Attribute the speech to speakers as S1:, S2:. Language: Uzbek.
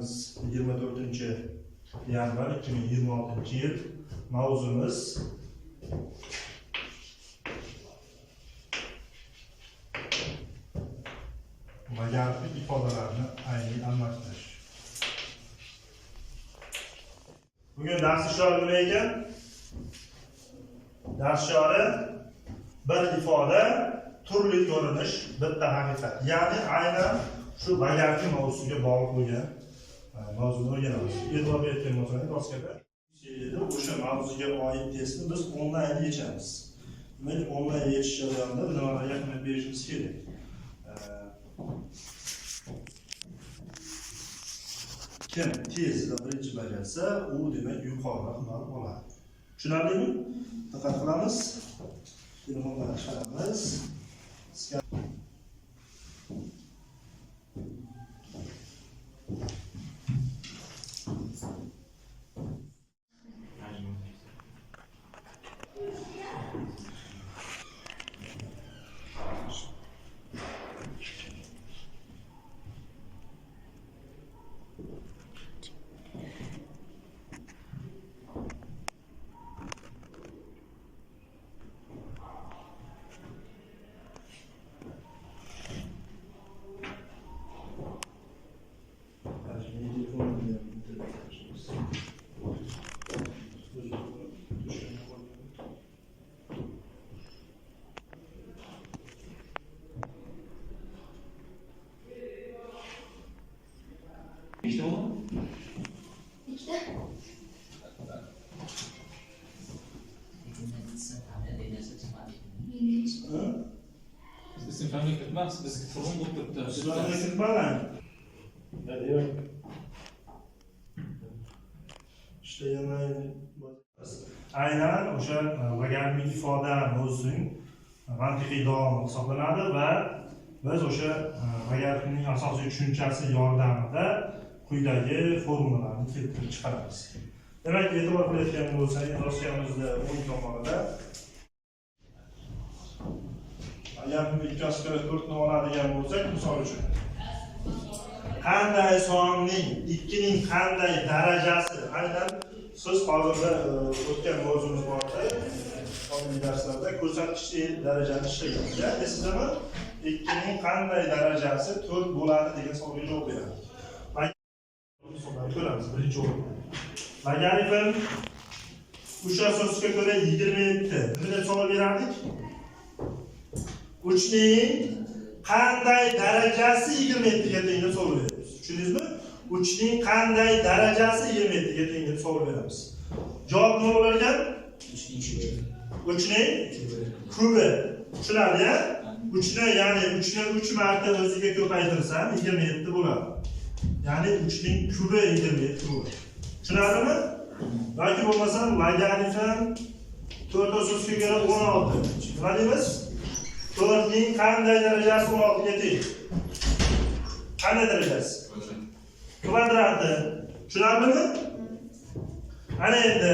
S1: kunimiz 24-yanvar 2026-yil. Mavzumiz logaritmik ifodalarni ayni almashtirish. Bugun dars shiori nima ekan? Dars shiori bir ifoda, turli ko'rinish, bitta haqiqat. Ya'ni aynan shu logaritmik mavzusiga bog'liq bo'lgan mavzuni o'rganamiz. E'tibor bergan bo'lsangiz, doskada o'sha mavzuga oid testni biz onlayn yechamiz. Demak, onlayn yechish jarayonida nimalarga ahamiyat berishimiz kerak? Kim tezda birinchi bajarsa, u demak yuqoriroq ball oladi. Tushunarlimi? Diqqat qilamiz. Telefonlarni chiqaramiz.
S2: İşte o.
S3: İşte.
S2: Biz imkaniyet etmez. Biz sorun bulduk.
S1: Sizlarga baland. Yo'q. İşleyemeyin. Aynan o'sha logaritmik ifoda mavzusining mantiqiy davomi hisoblanadi va biz o'sha logaritmning asosiy tushunchasi yordamida quyidagi formulalarni keltirib chiqaramiz. Demak, e'tibor qilayotgan bo'lsangiz, dosyamizda o'ng tomonida agar 2/4 ni oladigan bo'lsak, misol uchun qanday sonning 2 ning qanday darajasi, aynan siz hozirda o'tgan mavzumuz bor edi, oldingi darslarda ko'rsatkichli darajani ishlaganmiz. Esingizmi? 2 ning qanday darajasi 4 bo'ladi degan savolga javob beramiz. Ko'ramiz birinchi o'rinda. Logaritm o'sha asosga ko'ra 27. Nima savol berardik? 3 ning qanday darajasi 27 ga teng deb savol beramiz. Tushundingizmi? 3 ning qanday darajasi 27 ga teng deb savol beramiz. Javob nima bo'lar ekan? 3 ning kubi. Tushunarli-ya? 3 ni, ya'ni 3 ni 3 marta o'ziga ko'paytirsam 27 bo'ladi. Ya'ni 3 ning kubi 27 bo'ladi. Tushunarlimi? Yoki bo'lmasa logaritm 4 asosga ko'ra 16. Nima deymiz? 4 ning qanday darajasi 16 ga teng? Qanday darajasi? Kvadrati. Tushunarlimi? Ana endi